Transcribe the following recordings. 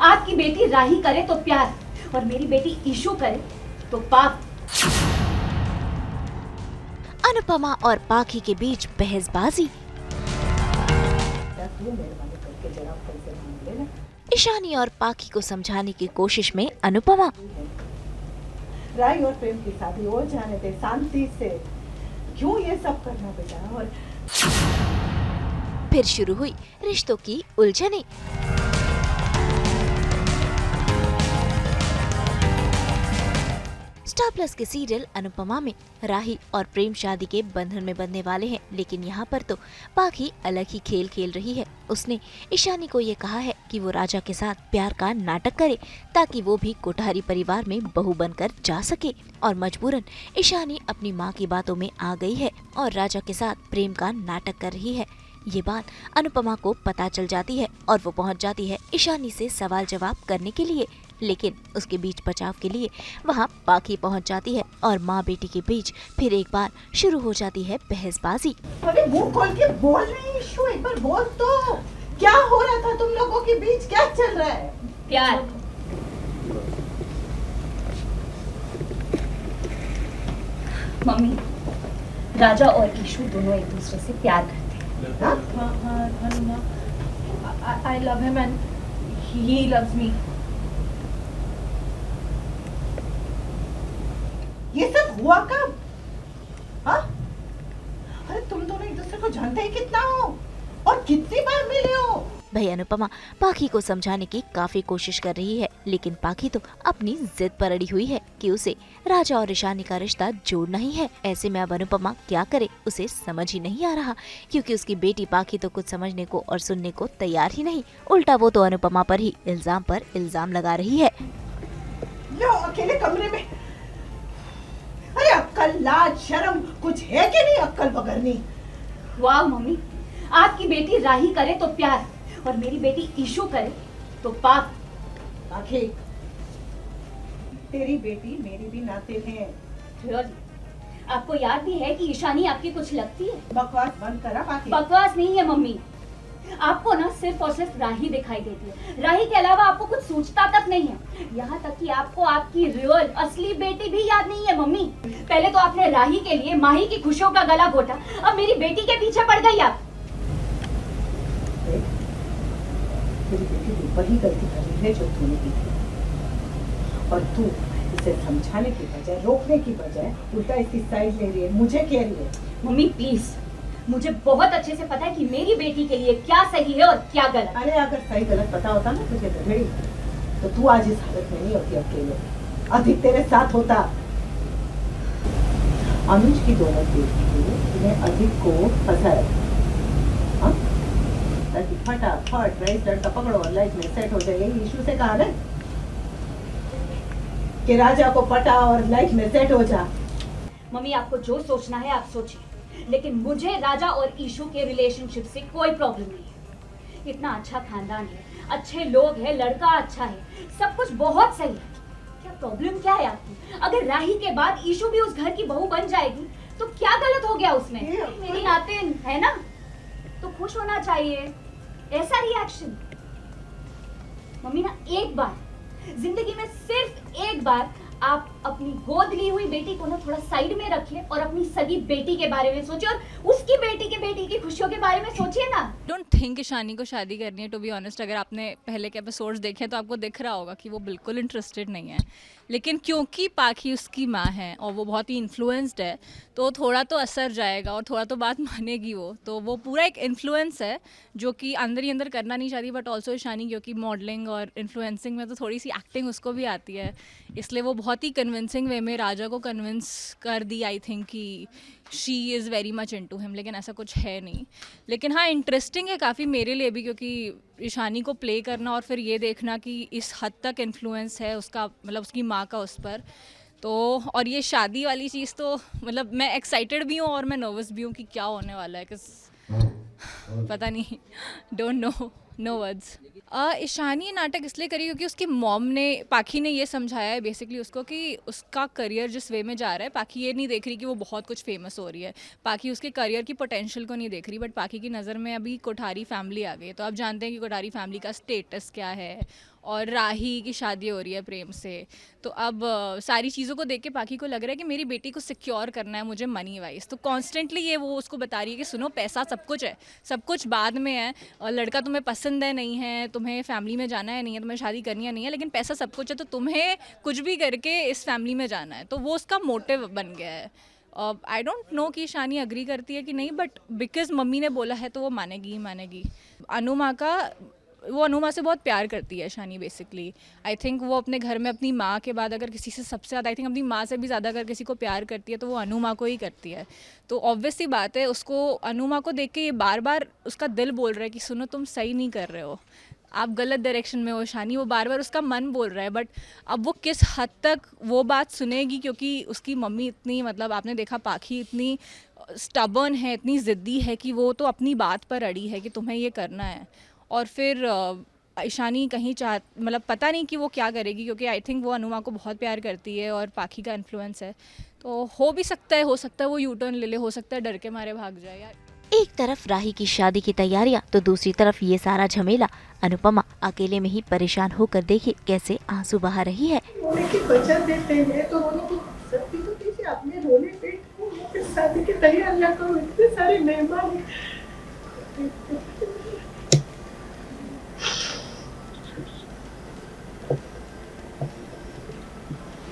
आपकी बेटी राही करे तो प्यार और मेरी बेटी ईशू करे तो पाप। अनुपमा और पाखी के बीच बहसबाजी। ईशानी और पाखी को समझाने की कोशिश में अनुपमा। राही और प्रेम की शादी हो जाने दे शांति से, क्यों ये सब करना बेटा। और फिर शुरू हुई रिश्तों की उलझनें। स्टार प्लस के सीरियल अनुपमा में राही और प्रेम शादी के बंधन में बंधने वाले हैं, लेकिन यहाँ पर तो पाखी अलग ही खेल खेल रही है। उसने ईशानी को ये कहा है कि वो राजा के साथ प्यार का नाटक करे ताकि वो भी कोठारी परिवार में बहू बनकर जा सके, और मजबूरन ईशानी अपनी माँ की बातों में आ गई है और राजा के साथ प्रेम का नाटक कर रही है। ये बात अनुपमा को पता चल जाती है और वो पहुंच जाती है ईशानी से सवाल जवाब करने के लिए, लेकिन उसके बीच बचाव के लिए वहां पाखी पहुंच जाती है और माँ बेटी के बीच फिर एक बार शुरू हो जाती है बहसबाजी। अरे मुंह खोल के बोल रही ईशू, एक बार बोल तो, क्या हो रहा था तुम लोगों के बीच, क्या चल रहा है? प्यार। मम्मी, राजा और ईशू दोनों एक दूसरे से प्यार करते हैं। I love him and he loves me. ये सब हुआ कब? हाँ? अरे तुम दोनों एक दूसरे को जानते ही कितना हो और कितनी बार मिले हो? भाई अनुपमा पाखी को समझाने की काफी कोशिश कर रही है, लेकिन पाखी तो अपनी जिद पर अड़ी हुई है कि उसे राजा और ईशानी का रिश्ता जोड़ना ही है। ऐसे में अब अनुपमा क्या करे उसे समझ ही नहीं आ रहा, क्योंकि उसकी बेटी पाखी तो कुछ समझने को और सुनने को तैयार ही नहीं। उल्टा वो तो अनुपमा पर ही इल्जाम पर इल्जाम लगा रही है। लो अकेले कमरे में, अरे अक्कल लाज शर्म कुछ है कि नहीं? अक्कल बगरनी। वाह मम्मी, आपकी बेटी राही करे तो प्यार और मेरी बेटी ईशू करे तो पाप। आखिर तेरी बेटी मेरी भी नाते हैं। Really? आपको याद भी है कि ईशानी आपकी कुछ लगती है? बकवास बंद करा बाकी। बकवास नहीं है मम्मी, आपको ना सिर्फ और सिर्फ राही दिखाई देती है। राही के अलावा आपको कुछ सूझता तक नहीं है। यहाँ तक कि आपको आपकी रियल असली बेटी भी याद नहीं है मम्मी। पहले तो आपने राही के लिए माही की खुशियों का गला घोटा, अब मेरी बेटी के पीछे पड़ गई आप। तेरी बेटी वही गलती कर रही है जो तूने की थी, और तू इसे समझाने की बजाय रोकने की बजाय उल्टा इसकी साइड ले रही है, मुझे कह रही है। मम्मी प्लीज, मुझे बहुत अच्छे से पता है कि मेरी बेटी के लिए क्या सही है और क्या गलत। अरे अगर सही गलत पता होता ना तुझे गधेड़ी, तो तू आज इस हालत में नहीं होती अकेले, अधिक तेरे साथ होता। अनुज की दौलत देखी तूने अधिक को फंसाया, हाँ? ताकि फटाफट रईस लड़का पकड़ो और लाइफ में सेट हो जाए। यही इशू से कहा ना कि राजा को पटा और लाइफ में सेट हो जा। मम्मी आपको जो सोचना है आप सोचिए, लेकिन मुझे राजा और ईशू के रिलेशनशिप से कोई प्रॉब्लम नहीं है। इतना अच्छा खानदान है, अच्छे लोग हैं, लड़का अच्छा है, सब कुछ बहुत सही है। क्या प्रॉब्लम क्या है आपकी? अगर राही के बाद ईशू भी उस घर की बहू बन जाएगी तो क्या गलत हो गया उसमें? मेरी नातिन है ना, तो खुश होना चाहिए। ऐसा रिएक्शन मम्मी ना, एक बार जिंदगी में सिर्फ एक बार आप अपनी गोद ली हुई बेटी को ना थोड़ा साइड में रखिए और अपनी सगी बेटी के बारे में सोचिए और उसकी बेटी की खुशियों के बारे में सोचिए ना। डोंट थिंक ईशानी को शादी करनी है। टू बी ऑनेस्ट, अगर आपने पहले के एपिसोड्स देखे तो आपको दिख रहा होगा कि वो बिल्कुल इंटरेस्टेड नहीं है, लेकिन क्योंकि पाखी उसकी माँ है और वो बहुत ही इन्फ्लुएंस्ड है, तो थोड़ा तो असर जाएगा और थोड़ा तो बात मानेगी वो। तो वो पूरा एक इन्फ्लुएंस है जो कि अंदर ही अंदर करना नहीं चाहती, बट ऑल्सो ईशानी क्योंकि मॉडलिंग और इन्फ्लुएंसिंग में तो थोड़ी सी एक्टिंग उसको भी आती है, इसलिए वो बहुत ही कन्विंसिंग वे में राजा को कन्विंस कर दी आई थिंक कि she is very much into him, लेकिन ऐसा कुछ है नहीं। लेकिन हाँ, इंटरेस्टिंग है काफ़ी मेरे लिए भी, क्योंकि ईशानी को प्ले करना और फिर ये देखना कि इस हद तक इन्फ्लुएंस है उसका, मतलब उसकी माँ का उस पर। तो और ये शादी वाली चीज़ तो मतलब मैं एक्साइटेड भी हूँ और मैं नर्वस भी हूँ कि क्या होने वाला है, किस पता नहीं, don't know, no words. Ishani ये नाटक इसलिए करी क्योंकि उसकी मॉम ने, पाखी ने ये समझाया है बेसिकली उसको कि उसका करियर जिस वे में जा रहा है, पाखी ये नहीं देख रही कि वो बहुत कुछ फेमस हो रही है, पाखी उसके करियर की पोटेंशियल को नहीं देख रही, बट पाखी की नज़र में अभी कोठारी फैमिली आ गई है। तो आप जानते हैं कि कोठारी फैमिली का स्टेटस क्या है और राही की शादी हो रही है प्रेम से। तो अब सारी चीज़ों को देख के पाखी को लग रहा है कि मेरी बेटी को सिक्योर करना है मुझे मनी वाइज। तो कॉन्स्टेंटली ये वो उसको बता रही है कि सुनो, पैसा सब कुछ है, सब कुछ बाद में है, और लड़का तुम्हें पसंद है नहीं है, तुम्हें फैमिली में जाना है नहीं है, तुम्हें शादी करनी है नहीं है, लेकिन पैसा सब कुछ है, तो तुम्हें कुछ भी करके इस फैमिली में जाना है। तो वो उसका मोटिव बन गया है। आई डोंट नो कि ईशानी अग्री करती है कि नहीं, बट बिकॉज मम्मी ने बोला है तो वो मानेगी ही मानेगी। वो अनुमा से बहुत प्यार करती है ईशानी बेसिकली। आई थिंक वो अपने घर में अपनी माँ के बाद अगर किसी से सबसे ज़्यादा, आई थिंक अपनी माँ से भी ज़्यादा अगर किसी को प्यार करती है तो वो अनुमा को ही करती है। तो ऑब्वियस सी बात है, उसको अनुमा को देख के ये बार बार उसका दिल बोल रहा है कि सुनो, तुम सही नहीं कर रहे हो, आप गलत डायरेक्शन में हो ईशानी। वो बार बार उसका मन बोल रहा है, बट अब वो किस हद तक वो बात सुनेगी, क्योंकि उसकी मम्मी इतनी, मतलब आपने देखा पाखी इतनी स्टबर्न है, इतनी ज़िद्दी है कि वो तो अपनी बात पर अड़ी है कि तुम्हें ये करना है। और फिर ईशानी कहीं मतलब पता नहीं कि वो क्या करेगी, क्योंकि आई थिंक वो अनुमा को बहुत प्यार करती है और पाखी का इन्फ्लुएंस है। तो हो भी सकता है, हो सकता है वो यू टर्न ले ले, हो सकता है डर के मारे भाग जाए यार। एक तरफ राही की शादी की तैयारियां तो दूसरी तरफ ये सारा झमेला। अनुपमा अकेले में ही परेशान होकर देखिए कैसे आंसू बहा रही है। रोने की वजह देते हैं तो रोने की सब भी तो दीजिए, अपने रोने पे फिर शादी की तैयारियां करो, इतने सारे मेहमान।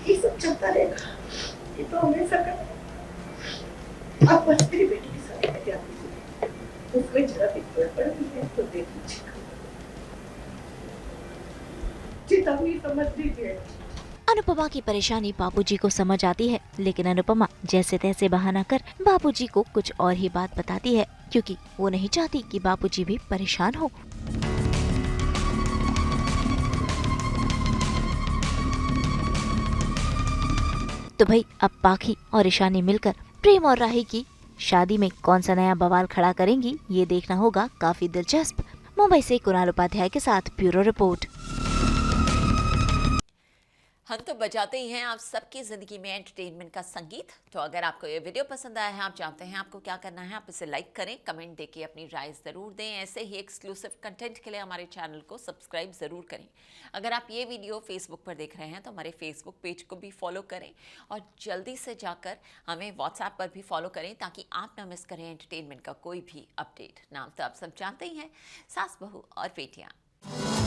ये सब चलता रहेगा, ये तो हमेशा का। आप बस मेरी बेटी की शादी में क्या कीजिए, उसमें जरा भी कोई पड़ रही है तो देख लीजिए, चेतावनी समझ लीजिए। अनुपमा की परेशानी बाबूजी को समझ आती है, लेकिन अनुपमा जैसे तैसे बहाना कर बाबूजी को कुछ और ही बात बताती है, क्योंकि वो नहीं चाहती कि बाबूजी भी परेशान हो। तो भाई अब पाखी और ईशानी मिलकर प्रेम और राही की शादी में कौन सा नया बवाल खड़ा करेंगी, ये देखना होगा काफी दिलचस्प। मुंबई से कुणाल उपाध्याय के साथ ब्यूरो रिपोर्ट। हम तो बजाते ही हैं आप सबकी ज़िंदगी में एंटरटेनमेंट का संगीत। तो अगर आपको ये वीडियो पसंद आया है, आप जानते हैं आपको क्या करना है, आप इसे लाइक करें, कमेंट देके अपनी राय ज़रूर दें। ऐसे ही एक्सक्लूसिव कंटेंट के लिए हमारे चैनल को सब्सक्राइब ज़रूर करें। अगर आप ये वीडियो फेसबुक पर देख रहे हैं तो हमारे फेसबुक पेज को भी फॉलो करें, और जल्दी से जाकर हमें व्हाट्सएप पर भी फॉलो करें, ताकि आप ना मिस करें एंटरटेनमेंट का कोई भी अपडेट। नाम तो आप सब जानते ही हैं, सास बहू और बेटियाँ।